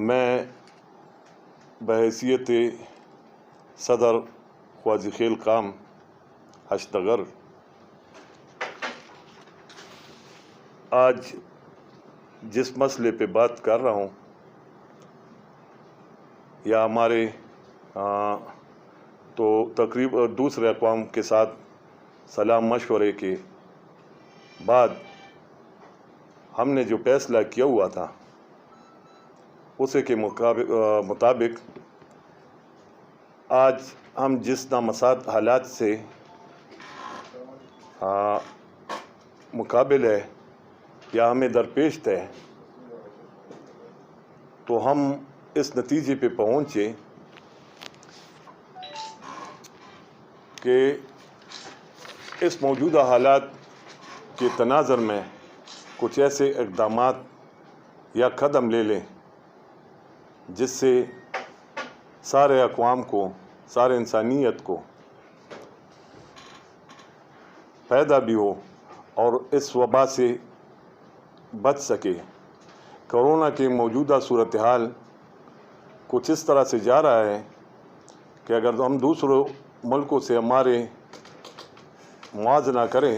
میں بحیثیت صدر خواجہ خیل قام ہشتگر آج جس مسئلے پہ بات کر رہا ہوں یا ہمارے تو تقریباً دوسرے اقوام کے ساتھ سلام مشورے کے بعد ہم نے جو فیصلہ کیا ہوا تھا اسے کے مطابق آج ہم جس نامساعد حالات سے مقابل ہے یا ہمیں درپیش ہے تو ہم اس نتیجے پہ پہنچے کہ اس موجودہ حالات کے تناظر میں کچھ ایسے اقدامات یا قدم لے لیں جس سے سارے اقوام کو، سارے انسانیت کو فائدہ بھی ہو اور اس وبا سے بچ سکے۔ کرونا کی موجودہ صورتحال کچھ اس طرح سے جا رہا ہے کہ اگر ہم دوسروں ملکوں سے ہمارے موازنہ کریں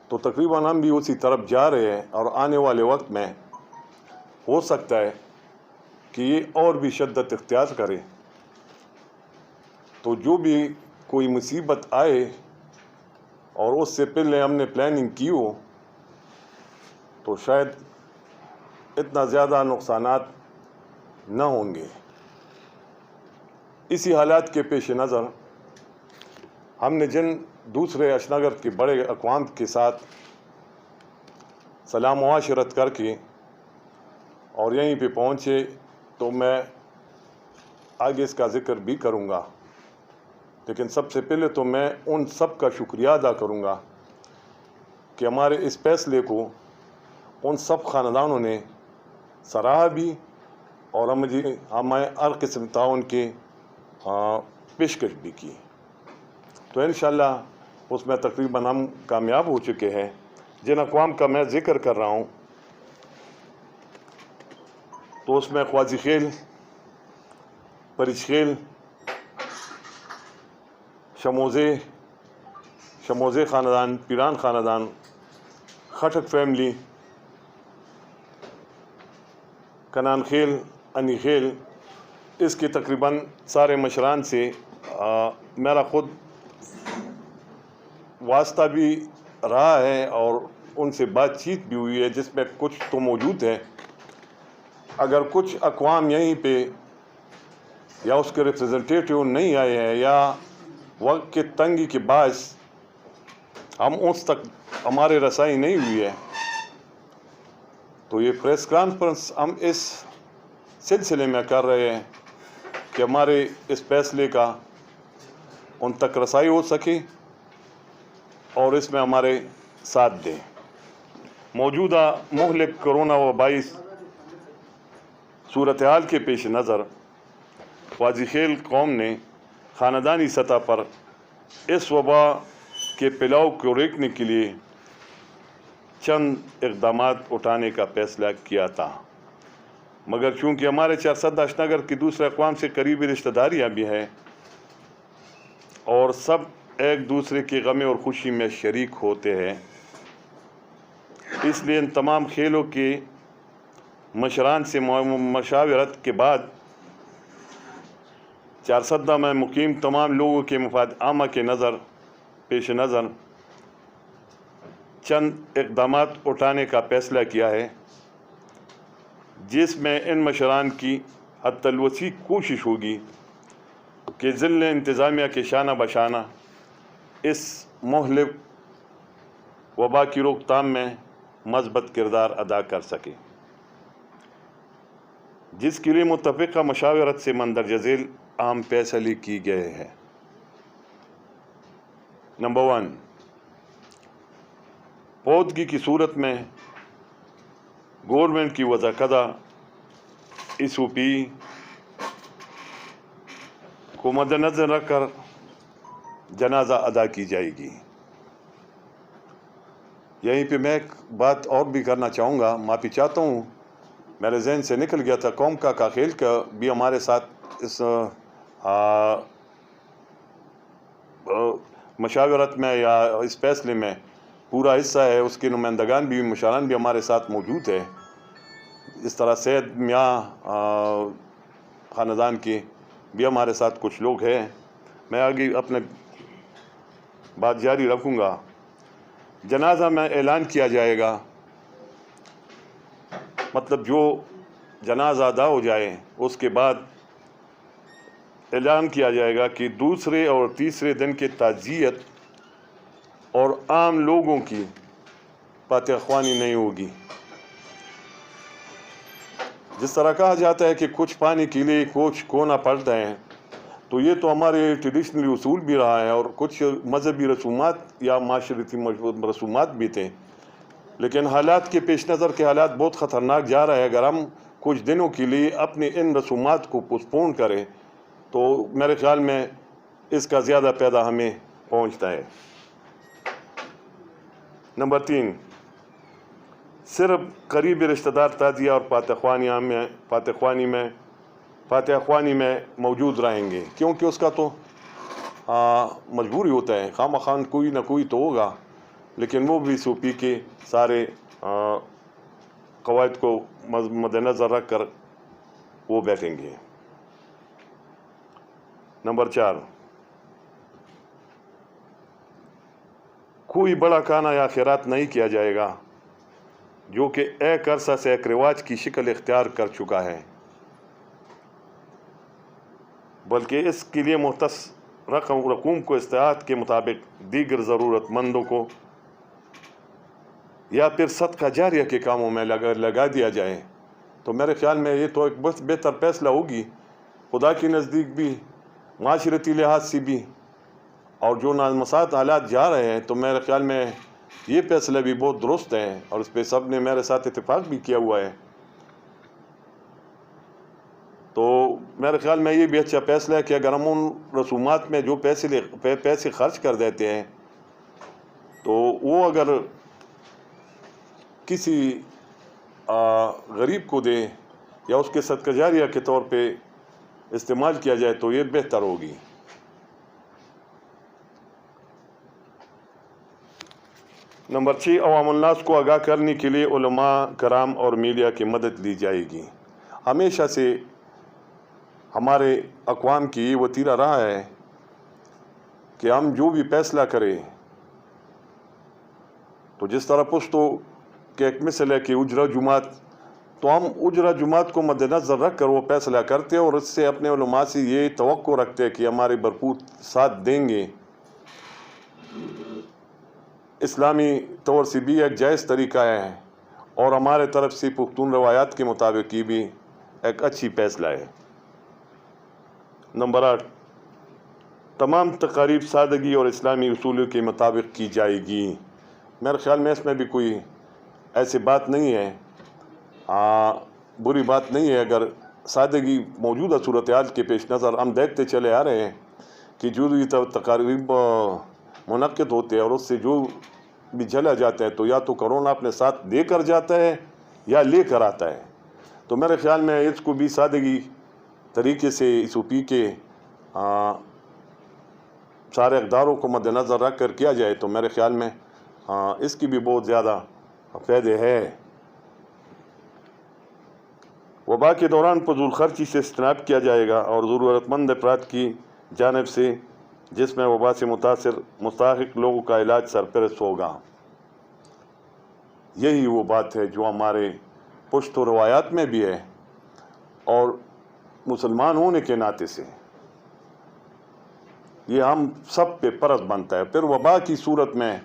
تو تقریباً ہم بھی اسی طرف جا رہے ہیں، اور آنے والے وقت میں ہو سکتا ہے کہ یہ اور بھی شدت اختیار کرے۔ تو جو بھی کوئی مصیبت آئے اور اس سے پہلے ہم نے پلاننگ کی ہو تو شاید اتنا زیادہ نقصانات نہ ہوں گے۔ اسی حالات کے پیش نظر ہم نے جن دوسرے اشنگر کے بڑے اقوام کے ساتھ سلام معاشرت کر کے اور یہیں پہ پہنچے، تو میں آگے اس کا ذکر بھی کروں گا، لیکن سب سے پہلے تو میں ان سب کا شکریہ ادا کروں گا کہ ہمارے اس فیصلے کو ان سب خاندانوں نے سراہا بھی اور ہمیں ہر قسم تعاون کے پیشکش بھی کی۔ تو انشاءاللہ اس میں تقریباً ہم کامیاب ہو چکے ہیں۔ جن اقوام کا میں ذکر کر رہا ہوں تو اس میں خواجہ خیل، پرچ خیل، شموزے خاندان، پیران خاندان، خٹک فیملی، کنان خیل، انی خیل، اس کے تقریباً سارے مشران سے میرا خود واسطہ بھی رہا ہے اور ان سے بات چیت بھی ہوئی ہے، جس میں کچھ تو موجود ہے۔ اگر کچھ اقوام یہیں پہ یا اس کے ریپرزنٹیٹیو نہیں آئے ہیں یا وقت کے تنگی کے باعث ہم اس تک ہمارے رسائی نہیں ہوئی ہے، تو یہ پریس کانفرنس ہم اس سلسلے میں کر رہے ہیں کہ ہمارے اس فیصلے کا ان تک رسائی ہو سکے اور اس میں ہمارے ساتھ دیں۔ موجودہ مہلک کرونا وبائی صورتحال کے پیش نظر خواجہ خیل قوم نے خاندانی سطح پر اس وبا کے پھیلاؤ کو روکنے کے لیے چند اقدامات اٹھانے کا فیصلہ کیا تھا، مگر چونکہ ہمارے چارسد اشنگر کی دوسرے اقوام سے قریبی رشتہ داریاں بھی ہیں اور سب ایک دوسرے کے غم اور خوشی میں شریک ہوتے ہیں، اس لیے ان تمام کھیلوں کے مشران سے مشاورت کے بعد چارسدہ میں مقیم تمام لوگوں کے مفاد عامہ کے پیش نظر چند اقدامات اٹھانے کا فیصلہ کیا ہے، جس میں ان مشران کی حتی الوسیع کوشش ہوگی کہ ضلع انتظامیہ کے شانہ بشانہ اس مہلک وبا کی روک تھام میں مثبت کردار ادا کر سکے، جس کے لیے متفقہ مشاورت سے مندرجہ ذیل اہم فیصلے کی گئے ہیں۔ نمبر 1، پودگی کی صورت میں گورنمنٹ کی وضع کردہ SOP کو مد نظر رکھ کر جنازہ ادا کی جائے گی۔ یہیں پہ میں ایک بات اور بھی کرنا چاہوں گا، معافی چاہتا ہوں میرے ذہن سے نکل گیا تھا، قوم کا کاخیل کا بھی ہمارے ساتھ اس مشاورت میں یا اس فیصلے میں پورا حصہ ہے، اس کے نمائندگان بھی مشاران بھی ہمارے ساتھ موجود ہے۔ اس طرح سید میاں خاندان کے بھی ہمارے ساتھ کچھ لوگ ہیں۔ میں آگے اپنے بات جاری رکھوں گا۔ جنازہ میں اعلان کیا جائے گا، مطلب جو جنازہ ادا ہو جائے اس کے بعد اعلان کیا جائے گا کہ دوسرے اور تیسرے دن کی تعزیت اور عام لوگوں کی فاتح خوانی نہیں ہوگی۔ جس طرح کہا جاتا ہے کہ کچھ پانی کے لیے کچھ کھونا پڑتا ہے، تو یہ تو ہمارے ٹریڈیشنلی اصول بھی رہا ہے اور کچھ مذہبی رسومات یا معاشرتی رسومات بھی تھے، لیکن حالات کے پیش نظر کے حالات بہت خطرناک جا رہا ہے۔ اگر ہم کچھ دنوں کے لیے اپنے ان رسومات کو پوسٹپون کریں تو میرے خیال میں اس کا زیادہ پیدا ہمیں پہنچتا ہے۔ نمبر 3، صرف قریبی رشتہ دار تعزیہ اور فاتح خوانی میں موجود رہیں گے، کیونکہ اس کا تو مجبوری ہوتا ہے، خواہ کوئی نہ کوئی تو ہوگا، لیکن وہ بھی سوپی کے سارے قواعد کو مد نظر رکھ کر وہ بیٹھیں گے۔ نمبر 4، کوئی بڑا کھانا یا خیرات نہیں کیا جائے گا، جو کہ ایک عرصہ سے ایک رواج کی شکل اختیار کر چکا ہے، بلکہ اس کے لیے مختص رقوم کو استطاعت کے مطابق دیگر ضرورت مندوں کو یا پھر صدقہ جاریہ کے کاموں میں لگا دیا جائے۔ تو میرے خیال میں یہ تو ایک بہت بہتر فیصلہ ہوگی، خدا کے نزدیک بھی، معاشرتی لحاظ سے بھی، اور جو نامساعد حالات جا رہے ہیں تو میرے خیال میں یہ فیصلہ بھی بہت درست ہے، اور اس پہ سب نے میرے ساتھ اتفاق بھی کیا ہوا ہے۔ تو میرے خیال میں یہ بھی اچھا فیصلہ ہے کہ اگر ہم ان رسومات میں جو پیسے خرچ کر دیتے ہیں تو وہ اگر کسی غریب کو دیں یا اس کے صدقہ جاریہ کے طور پہ استعمال کیا جائے تو یہ بہتر ہوگی۔ نمبر 6، عوام الناس کو آگاہ کرنے کے لیے علماء کرام اور میڈیا کی مدد لی جائے گی۔ ہمیشہ سے ہمارے اقوام کی یہ وتیرہ رہا ہے کہ ہم جو بھی فیصلہ کریں، تو جس طرح پشتو کہ ایک مثل ہے کہ اجرا جماعت، تو ہم اجرا جماعت کو مد نظر رکھ کر وہ فیصلہ کرتے اور اس سے اپنے علماء سے یہ توقع رکھتے کہ ہمارے بھرپور ساتھ دیں گے۔ اسلامی طور سے بھی ایک جائز طریقہ ہے اور ہمارے طرف سے پختون روایات کے مطابق یہ بھی ایک اچھی فیصلہ ہے۔ نمبر 8، تمام تقاریب سادگی اور اسلامی اصولوں کے مطابق کی جائے گی۔ میرے خیال میں اس میں بھی کوئی ایسی بات نہیں ہے، بری بات نہیں ہے اگر سادگی موجودہ صورتحال کے پیش نظر ہم دیکھتے چلے آ رہے ہیں کہ جو بھی تقاریب منعقد ہوتے ہیں اور اس سے جو بھی چلا جاتا ہے تو یا تو کرونا اپنے ساتھ دے کر جاتا ہے یا لے کر آتا ہے۔ تو میرے خیال میں اس کو بھی سادگی طریقے سے اس اوپی کے سارے اقداروں کو مد نظر رکھ کر کیا جائے تو میرے خیال میں اس کی بھی بہت زیادہ فائدے ہے۔ وبا کے دوران فضول خرچی سے اجتناب کیا جائے گا اور ضرورت مند افراد کی جانب سے جس میں وبا سے متاثر مستحق لوگوں کا علاج سرپرست ہوگا۔ یہی وہ بات ہے جو ہمارے پشتو روایات میں بھی ہے اور مسلمان ہونے کے ناطے سے یہ ہم سب پہ فرض بنتا ہے۔ پھر وبا کی صورت میں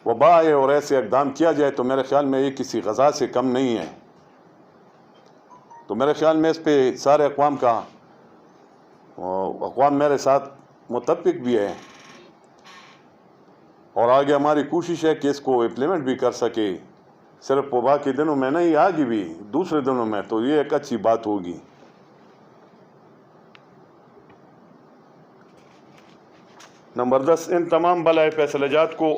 وبا ہے اور ایسے اقدام کیا جائے تو میرے خیال میں یہ کسی غذا سے کم نہیں ہے۔ تو میرے خیال میں اس پہ سارے اقوام میرے ساتھ متفق بھی ہے اور آگے ہماری کوشش ہے کہ اس کو امپلیمنٹ بھی کر سکے، صرف وبا کے دنوں میں نہیں، آگے بھی دوسرے دنوں میں، تو یہ ایک اچھی بات ہوگی۔ نمبر 10، ان تمام بلائے فیصلہ جات کو